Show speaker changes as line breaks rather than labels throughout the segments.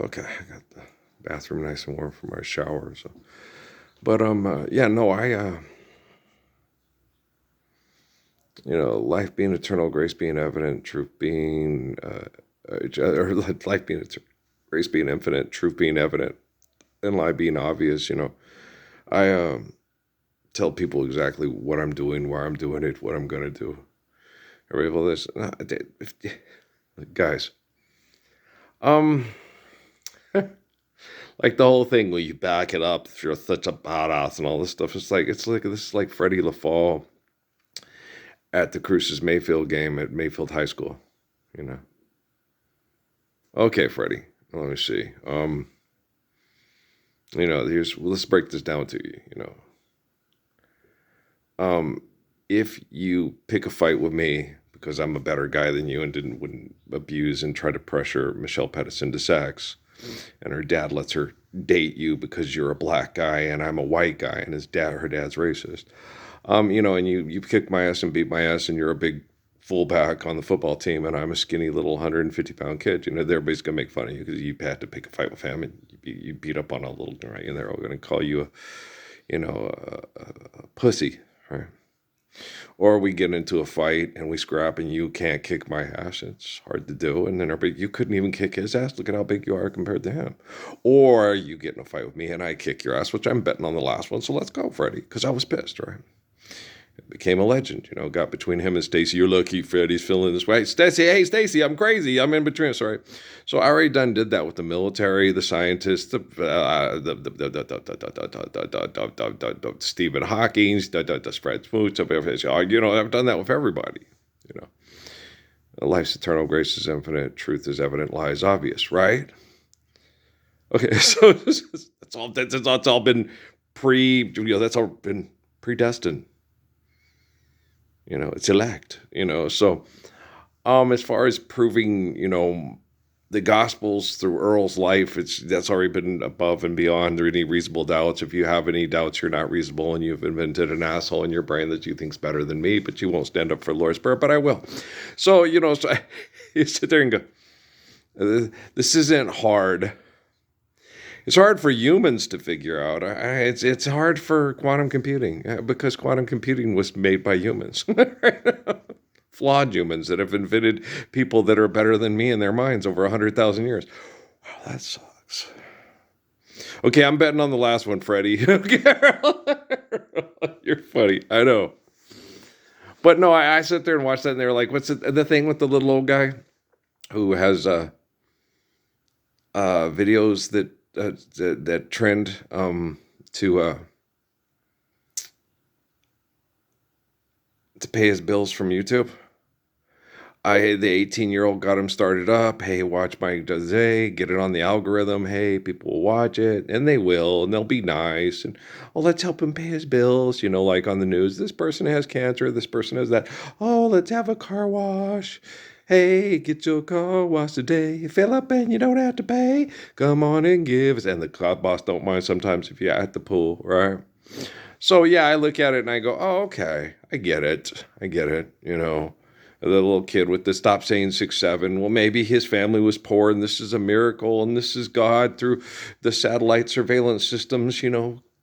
Okay, I got the bathroom nice and warm for my shower. So, but yeah, no, life being eternal, grace being evident, truth being, or life being grace being infinite, truth being evident, and lie being obvious. I tell people exactly what I'm doing, why I'm doing it, what I'm gonna do. All this, guys. Um, like the whole thing where you back it up if you're such a badass and all this stuff. It's like this is like Freddie LaFall at the Cruces Mayfield game at Mayfield High School. You know. Okay, Freddie. Let me see. Let's break this down to you. If you pick a fight with me because I'm a better guy than you and wouldn't abuse and try to pressure Michelle Pettis into sex, and her dad lets her date you because you're a black guy and I'm a white guy and her dad's racist. And you kick my ass and beat my ass and you're a big fullback on the football team and I'm a skinny little 150-pound kid. Everybody's gonna make fun of you because you had to pick a fight with him and you beat up on a little guy and they're all gonna call you a pussy, right? Or we get into a fight and we scrap and you can't kick my ass. It's hard to do. And then you couldn't even kick his ass. Look at how big you are compared to him. Or you get in a fight with me and I kick your ass, which I'm betting on the last one. So let's go, Freddie, because I was pissed, right? It became a legend, got between him and Stacy. You're lucky Freddie's feeling this way. Stacy, hey, Stacy, I'm crazy. I'm in between. Sorry. So I already did that with the military, the scientists, the Stephen Hawking, the spread smooch. I've done that with everybody. Life's eternal, grace is infinite, truth is evident, lie is obvious, right? Okay, so that's all been that's all been predestined. It's elect, so as far as proving, the gospels through Earl's life, that's already been above and beyond any reasonable doubts. If you have any doubts, you're not reasonable and you've invented an asshole in your brain that you think's better than me, but you won't stand up for the Lord's Prayer, but I will. So, so you sit there and go, this isn't hard. It's hard for humans to figure out. It's hard for quantum computing because quantum computing was made by humans. Flawed humans that have invented people that are better than me in their minds over 100,000 years. Wow, that sucks. Okay, I'm betting on the last one, Freddie. You're funny. I know. But no, I sit there and watch that and they're like, what's the thing with the little old guy who has videos that trend to pay his bills from YouTube. The 18-year-old got him started up. Hey, watch my Jose, get it on the algorithm. Hey, people will watch it, and they will, and they'll be nice. And let's help him pay his bills. Like on the news, this person has cancer, this person has that. Oh, let's have a car wash. Hey, get your car washed today. Fill up and you don't have to pay. Come on and give us. And the club boss don't mind sometimes if you're at the pool, right? So, yeah, I look at it and I go, oh, okay, I get it. The little kid with the stop saying 6'7". Well, maybe his family was poor and this is a miracle and this is God through the satellite surveillance systems,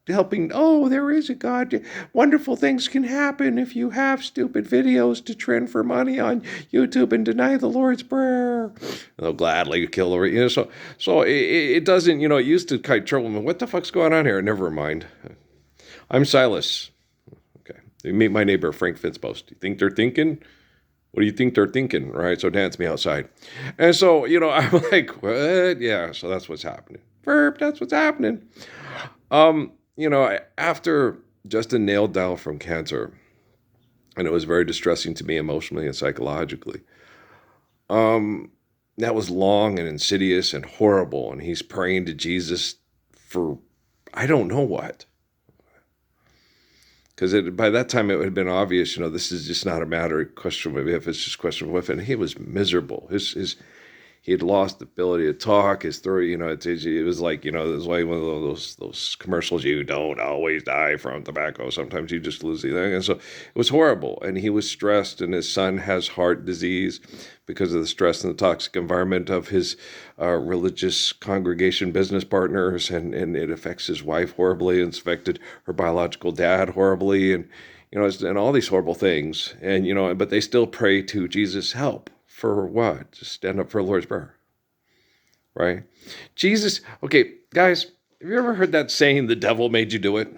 helping. Oh, there is a God. Wonderful things can happen if you have stupid videos to trend for money on YouTube and deny the Lord's Prayer. They'll gladly kill the, so it doesn't, it used to kind of trouble me. What the fuck's going on here? Never mind. I'm Silas. Okay. You meet my neighbor, Frank Fitzpost. Do you think they're thinking? What do you think they're thinking? Right. So dance me outside. And so, I'm like, what? Yeah. So that's what's happening. Verb. That's what's happening. After Justin nailed down from cancer, and it was very distressing to me emotionally and psychologically. That was long and insidious and horrible. And he's praying to Jesus for, I don't know what. Because by that time it had been obvious, this is just not a matter of question of if, it's just a question of if. And he was miserable. he had lost the ability to talk. His throat, it was like, it was like one of those commercials. You don't always die from tobacco. Sometimes you just lose the thing. And so it was horrible. And he was stressed, and his son has heart disease because of the stress and the toxic environment of his religious congregation business partners. And it affects his wife horribly, and it's affected her biological dad horribly. And, and all these horrible things. And, but they still pray to Jesus' help. For what? Just stand up for the Lord's Prayer, right? Jesus, okay, guys, have you ever heard that saying, the devil made you do it?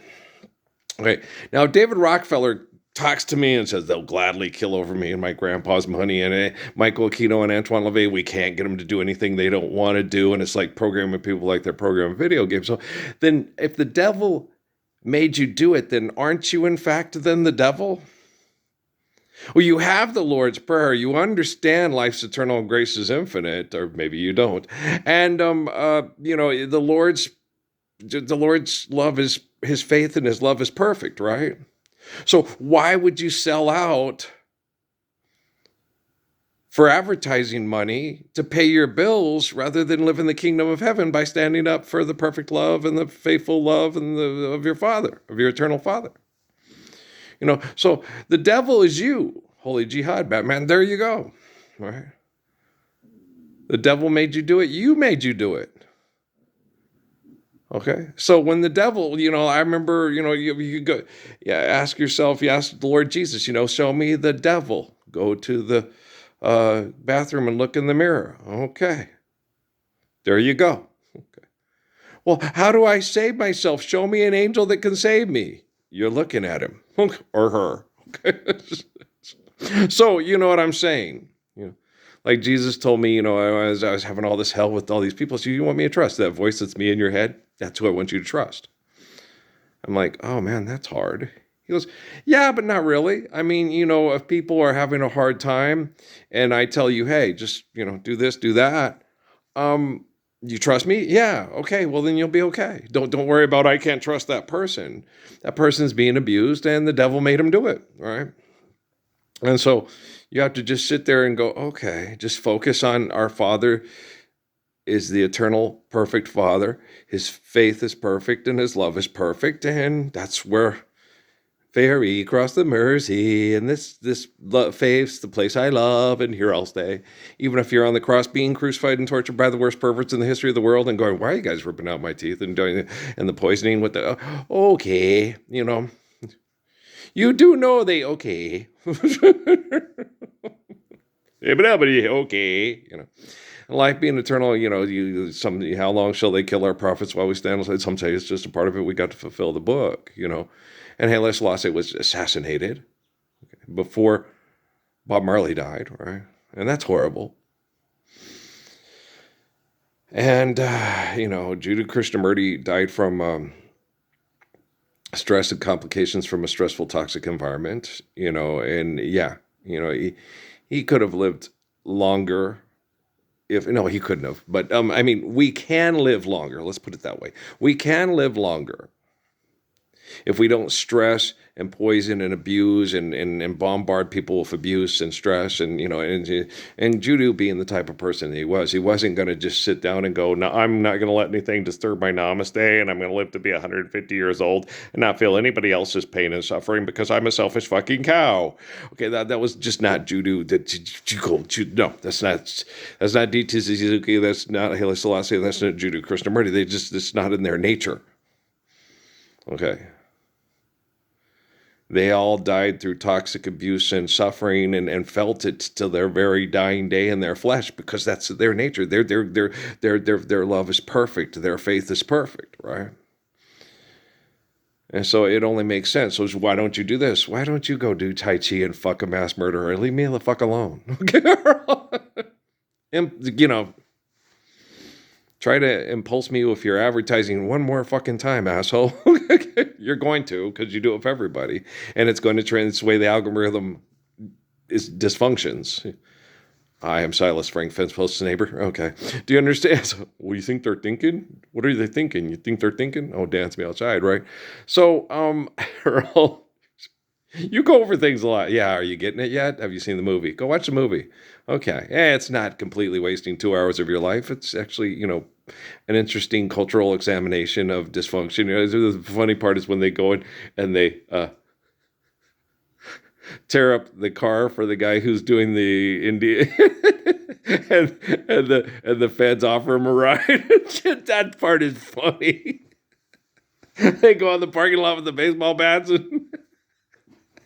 Okay, now David Rockefeller talks to me and says they'll gladly kill over me and my grandpa's money, and Michael Aquino and Antoine LaVey, we can't get them to do anything they don't want to do, and it's like programming people like they're programming video games. So then if the devil made you do it, then aren't you in fact then the devil? Well, you have the Lord's Prayer. You understand life's eternal grace is infinite, or maybe you don't. And the Lord's love is, his faith and his love is perfect, right? So why would you sell out for advertising money to pay your bills rather than live in the kingdom of heaven by standing up for the perfect love and the faithful love of your Father, of your eternal Father? So the devil is you. Holy jihad, Batman. There you go. All right. The devil made you do it. You made you do it. Okay. So when the devil, I remember, you go, ask yourself, you ask the Lord Jesus, show me the devil. Go to the bathroom and look in the mirror. Okay. There you go. Okay. Well, how do I save myself? Show me an angel that can save me. You're looking at him or her. Okay. So, you know what I'm saying? Like Jesus told me, I was having all this hell with all these people. So you want me to trust that voice that's me in your head? That's who I want you to trust. I'm like, oh man, that's hard. He goes, yeah, but not really. I mean, if people are having a hard time and I tell you, hey, just, do this, do that. You trust me? Yeah. Okay. Well, then you'll be okay. Don't worry about, I can't trust that person. That person's being abused and the devil made him do it. All right. And so you have to just sit there and go, okay, just focus on our Father is the eternal, perfect Father. His faith is perfect and his love is perfect. And that's where ferry across the Mersey, and this faith's the place I love, and here I'll stay. Even if you're on the cross being crucified and tortured by the worst perverts in the history of the world and going, why are you guys ripping out my teeth and doing and the poisoning with the, okay, you do know they, okay. Okay, life being eternal, how long shall they kill our prophets while we stand aside? Some say it's just a part of it. We got to fulfill the book, And Haile Selassie was assassinated before Bob Marley died, right? And that's horrible. And, Judith Krishnamurti died from stress and complications from a stressful, toxic environment, and he could have lived longer. He couldn't have. But, we can live longer. Let's put it that way. We can live longer if we don't stress and poison and abuse and bombard people with abuse and stress and Judu being the type of person he wasn't going to just sit down and go, no, I'm not going to let anything disturb my namaste, and I'm going to live to be 150 years old and not feel anybody else's pain and suffering because I'm a selfish fucking cow. Okay, that was just not Judu. No, that's not D.T. Suzuki. That's not Haile Selassie. That's not Judith Krishnamurti. It's not in their nature. Okay. They all died through toxic abuse and suffering and felt it till their very dying day in their flesh because that's their nature. Their love is perfect. Their faith is perfect, right? And so it only makes sense. So why don't you do this? Why don't you go do Tai Chi and fuck a mass murderer? Leave me the fuck alone. And, try to impulse me with your advertising one more fucking time, asshole. You're going to, because you do it for everybody. And it's going to train the way the algorithm is dysfunctions. I am Silas Frank, fence post's neighbor. Okay. Do you understand? So, well, you think they're thinking? What are they thinking? You think they're thinking? Oh, dance me outside, right? So, Earl, You go over things a lot. Yeah, are you getting it yet? Have you seen the movie? Go watch the movie. Okay. It's not completely wasting 2 hours of your life. It's actually, an interesting cultural examination of dysfunction. The funny part is when they go in and they tear up the car for the guy who's doing the Indian, and the feds offer him a ride. That part is funny. They go on the parking lot with the baseball bats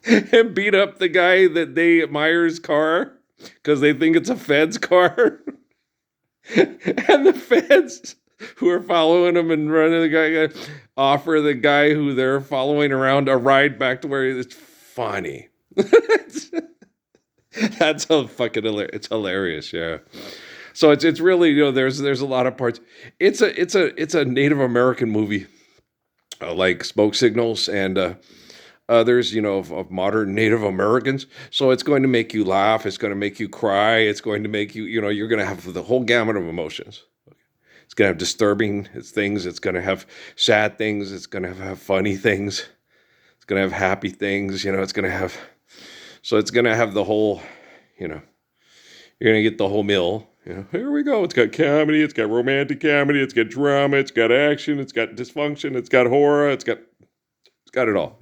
and beat up the guy that they admire's car because they think it's a fed's car. And the feds who are following him and running the guy offer the guy who they're following around a ride back to where it's funny. That's a fucking hilarious. It's hilarious, yeah. So it's really, there's a lot of parts. It's a Native American movie, like Smoke Signals and others, of modern Native Americans. So it's going to make you laugh. It's going to make you cry. It's going to make you, you're going to have the whole gamut of emotions. It's going to have disturbing things. It's going to have sad things. It's going to have funny things. It's going to have happy things. It's going to have, so it's going to have the whole, you're going to get the whole meal. Here we go. It's got comedy. It's got romantic comedy. It's got drama. It's got action. It's got dysfunction. It's got horror. It's got it all.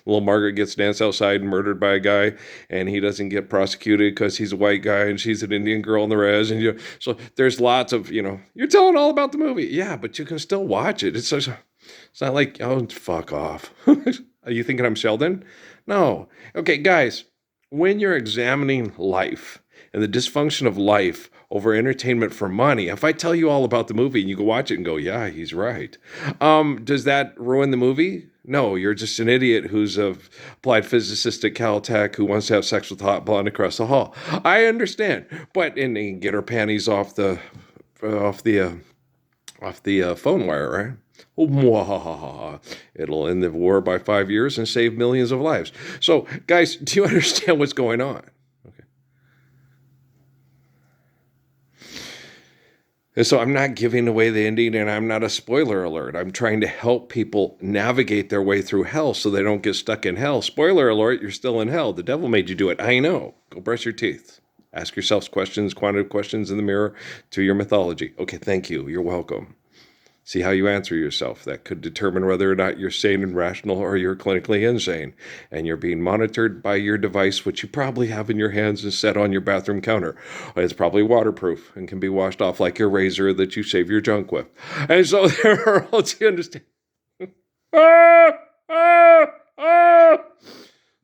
Little Margaret gets danced outside and murdered by a guy, and he doesn't get prosecuted because he's a white guy and she's an Indian girl in the res. And so there's lots of, you're telling all about the movie. Yeah, but you can still watch it. It's not like, oh, fuck off. Are you thinking I'm Sheldon? No. Okay, guys, when you're examining life and the dysfunction of life over entertainment for money, if I tell you all about the movie and you go watch it and go, yeah, he's right, does that ruin the movie? No, you're just an idiot who's a applied physicist at Caltech who wants to have sex with a hot blonde across the hall. I understand, but and get her panties off the phone wire, right? It'll end the war by 5 years and save millions of lives. So, guys, do you understand what's going on? Okay. And so I'm not giving away the ending, and I'm not a spoiler alert. I'm trying to help people navigate their way through hell so they don't get stuck in hell. Spoiler alert, you're still in hell. The devil made you do it. I know. Go brush your teeth. Ask yourselves questions, quantitative questions in the mirror to your mythology. Okay, thank you. You're welcome. See how you answer yourself. That could determine whether or not you're sane and rational or you're clinically insane. And you're being monitored by your device, which you probably have in your hands and set on your bathroom counter. It's probably waterproof and can be washed off like your razor that you shave your junk with. And so there are all, do you understand?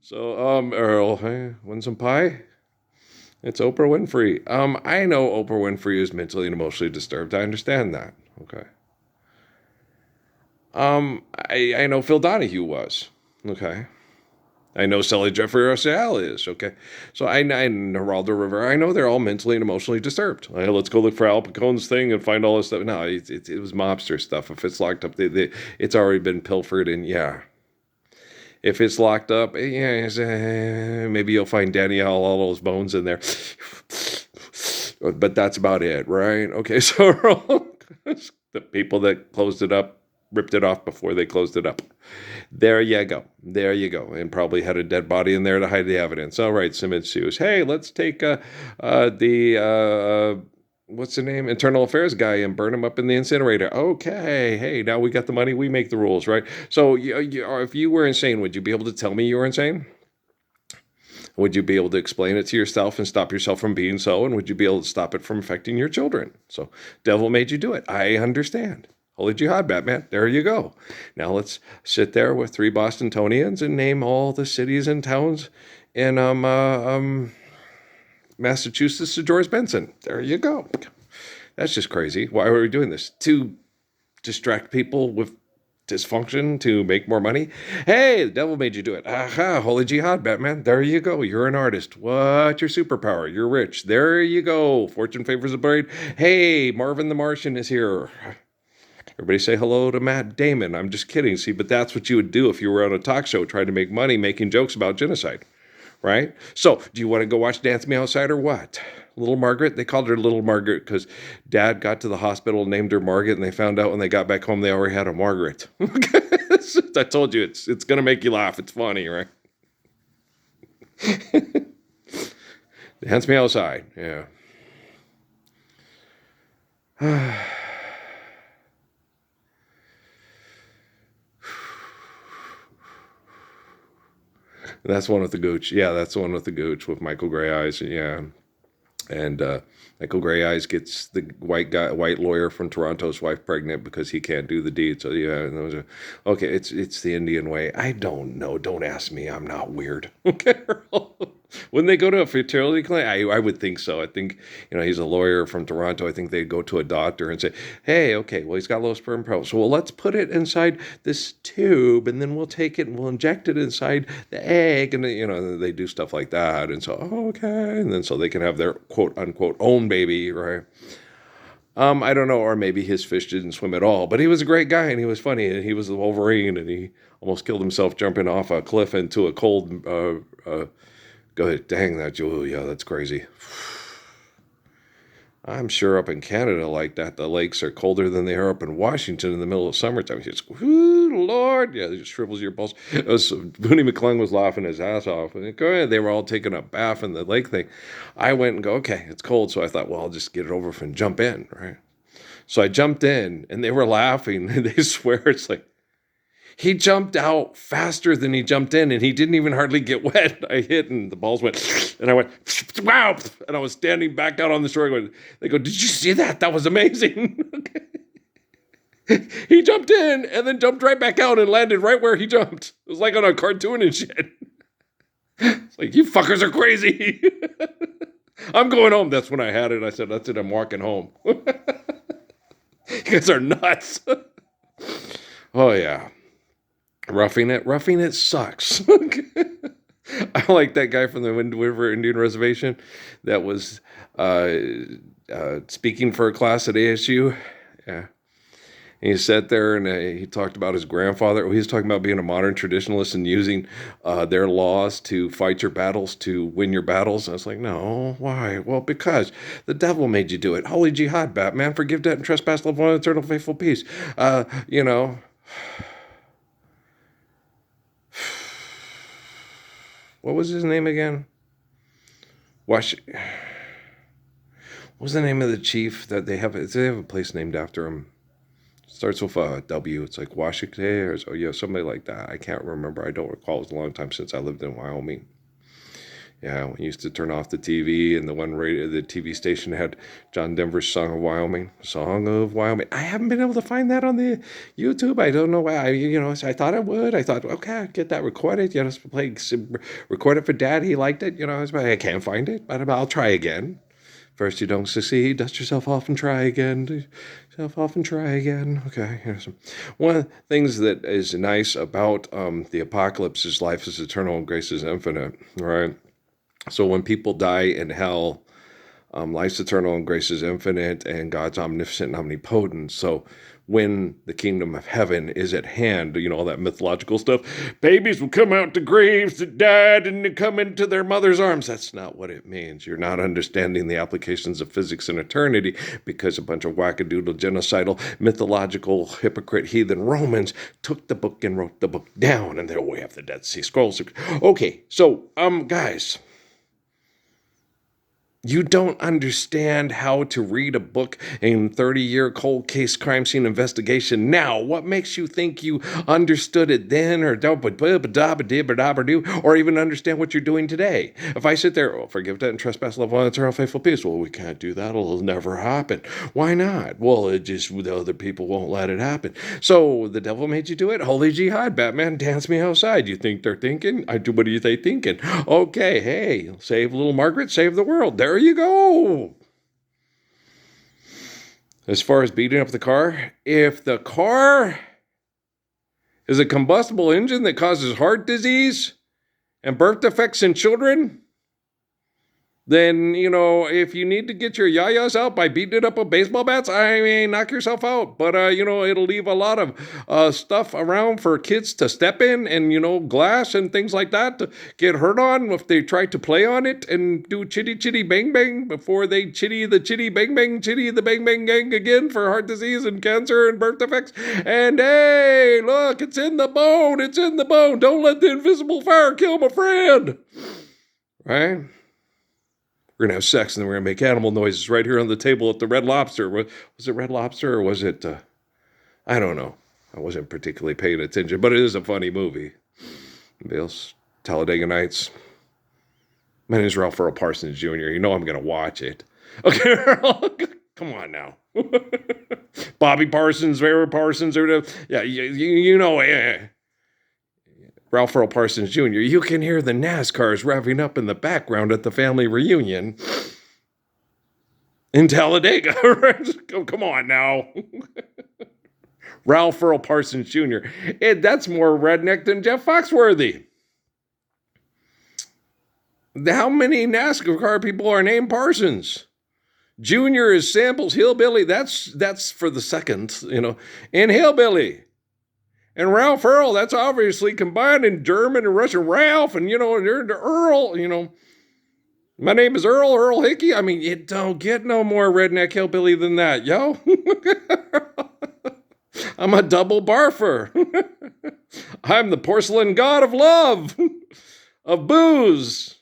So, Earl, hey, want some pie? It's Oprah Winfrey. I know Oprah Winfrey is mentally and emotionally disturbed. I understand that. Okay. I know Phil Donahue was. Okay. I know Sally Jeffrey Rossell is. Okay. So I know Geraldo Rivera. I know they're all mentally and emotionally disturbed. Let's go look for Al Capone's thing and find all this stuff. No, it was mobster stuff. If it's locked up, it's already been pilfered. And yeah, if it's locked up, maybe you'll find Danielle, all those bones in there. But that's about it, right? Okay. So the people that closed it up ripped it off before they closed it up. There you go. And probably had a dead body in there to hide the evidence. All right, Simmons sues. Hey, let's take what's the name? Internal Affairs guy and burn him up in the incinerator. Okay. Hey, now we got the money. We make the rules, right? So if you were insane, would you be able to tell me you were insane? Would you be able to explain it to yourself and stop yourself from being so? And would you be able to stop it from affecting your children? So devil made you do it. I understand. Holy Jihad, Batman. There you go. Now let's sit there with 3 Bostonians and name all the cities and towns in Massachusetts to George Benson. There you go. That's just crazy. Why are we doing this? To distract people with dysfunction to make more money? Hey, the devil made you do it. Aha, Holy Jihad, Batman. There you go. You're an artist. What's your superpower? You're rich. There you go. Fortune favors the brave. Hey, Marvin the Martian is here. Everybody say hello to Matt Damon. I'm just kidding. See, but that's what you would do if you were on a talk show trying to make money making jokes about genocide, right? So do you want to go watch Dance Me Outside or what? Little Margaret? They called her Little Margaret because Dad got to the hospital and named her Margaret, and they found out when they got back home they already had a Margaret. I told you, it's going to make you laugh. It's funny, right? Dance me outside. Yeah. That's one with the gooch. Yeah, that's the one with the gooch with Michael Gray Eyes. Yeah. And Michael Gray Eyes gets the white lawyer from Toronto's wife pregnant because he can't do the deed. So yeah, and those are, okay. It's the Indian way. I don't know. Don't ask me. I'm not weird. Okay. When they go to a fertility clinic, I would think so. I think, he's a lawyer from Toronto. I think they'd go to a doctor and say, hey, okay, well, he's got low sperm count. So, well, let's put it inside this tube, and then we'll take it and we'll inject it inside the egg. And, they do stuff like that. And so, okay. And then so they can have their quote unquote own baby, right? I don't know, or maybe his fish didn't swim at all, but he was a great guy and he was funny and he was the Wolverine and he almost killed himself jumping off a cliff into a cold, go ahead, dang that, Julia, that's crazy. I'm sure up in Canada like that, the lakes are colder than they are up in Washington in the middle of summertime. It's just, Lord, yeah, it just shrivels your balls. Booney McClung was laughing his ass off. And go ahead, they were all taking a bath in the lake thing. I went and go, okay, it's cold. So I thought, well, I'll just get it over with and jump in, right? So I jumped in, and they were laughing, and they swear it's like, he jumped out faster than he jumped in, and he didn't even hardly get wet. I hit, and the balls went, and I went, wow, and I was standing back out on the shore. They go, did you see that? That was amazing. He jumped in, and then jumped right back out and landed right where he jumped. It was like on a cartoon and shit. It's like, you fuckers are crazy. I'm going home. That's when I had it. I said, that's it, I'm walking home. You guys are nuts. Oh, yeah. Roughing it sucks. I like that guy from the Wind River Indian Reservation that was speaking for a class at ASU. Yeah. And he sat there and he talked about his grandfather. He was talking about being a modern traditionalist and using their laws to fight your battles, to win your battles. And I was like, no, why? Well, because the devil made you do it. Holy jihad, Batman. Forgive debt and trespass, love one, eternal faithful peace. What was his name again? What was the name of the chief that they have? They have a place named after him. Starts with a W. It's like Washington or somebody like that. I can't remember. I don't recall. It was a long time since I lived in Wyoming. Yeah, we used to turn off the TV, and the TV station had John Denver's Song of Wyoming. I haven't been able to find that on the YouTube. I don't know why. I thought I would. I thought, okay, I'll get that recorded. Record it for Dad. He liked it. I can't find it, but I'll try again. First you don't succeed, dust yourself off and try again. Okay, here's some. One of the things that is nice about the apocalypse is life is eternal and grace is infinite, right? So when people die in hell, life's eternal and grace is infinite and God's omnipotent and omnipotent. So when the kingdom of heaven is at hand, all that mythological stuff, babies will come out the graves that died and they come into their mother's arms. That's not what it means. You're not understanding the applications of physics and eternity because a bunch of wackadoodle, genocidal, mythological, hypocrite, heathen Romans took the book and wrote the book down, and there we have the Dead Sea Scrolls. Okay, so, guys, you don't understand how to read a book in 30-year cold case crime scene investigation now. What makes you think you understood it then or even understand what you're doing today? If I sit there, forgive debt and trespass, love one, eternal faithful peace. Well, we can't do that. It'll never happen. Why not? Well, the other people won't let it happen. So the devil made you do it? Holy jihad, Batman, dance me outside. You think they're thinking? What are they thinking? Okay, hey, save little Margaret, save the world. There you go. As far as beating up the car, if the car is a combustible engine that causes heart disease and birth defects in children, then, if you need to get your yayas out by beating it up with baseball bats, knock yourself out. But, it'll leave a lot of stuff around for kids to step in and, glass and things like that to get hurt on if they try to play on it and do chitty chitty bang bang before they chitty the bang bang gang again for heart disease and cancer and birth defects. And, hey, look, it's in the bone. Don't let the invisible fire kill my friend. right? We're going to have sex and then we're going to make animal noises right here on the table at the Red Lobster. Was it Red Lobster or was it, I don't know. I wasn't particularly paying attention, but it is a funny movie. Bill's Talladega Nights. My name is Ralph Earl Parsons Jr. You know I'm going to watch it. Okay, Earl, come on now. Bobby Parsons, Vera Parsons, or yeah, you know, Ralph Earl Parsons Jr. You can hear the NASCARs revving up in the background at the family reunion in Talladega. Oh, come on now. Ralph Earl Parsons Jr. That's more redneck than Jeff Foxworthy. How many NASCAR people are named Parsons? Junior is Samples. Hillbilly, that's for the second, you know. And Hillbilly. And Ralph Earl, that's obviously combined in German and Russian. Ralph and, you know, the Earl, you know. My name is Earl Hickey. I mean, you don't get no more redneck hillbilly than that, yo. I'm a double barfer. I'm the porcelain god of love, of booze.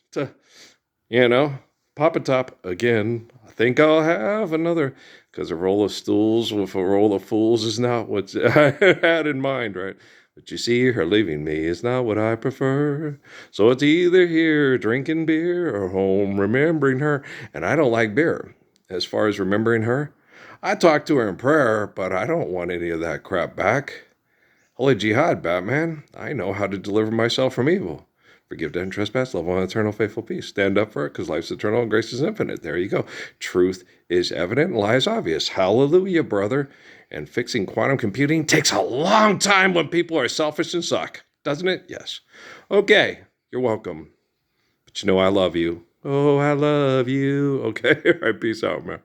You know, Papa Top, again, I think I'll have another, because a roll of stools with a roll of fools is not what I had in mind, right? But you see, her leaving me is not what I prefer. So it's either here drinking beer or home remembering her. And I don't like beer. As far as remembering her, I talk to her in prayer, but I don't want any of that crap back. Holy jihad, Batman. I know how to deliver myself from evil. Forgive debt and trespass, love one eternal faithful peace. Stand up for it, because life's eternal and grace is infinite. There you go. Truth is evident and lies obvious. Hallelujah, brother. And fixing quantum computing takes a long time when people are selfish and suck. Doesn't it? Yes. Okay, you're welcome. But you know I love you. Oh, I love you. Okay, all right, peace out, man.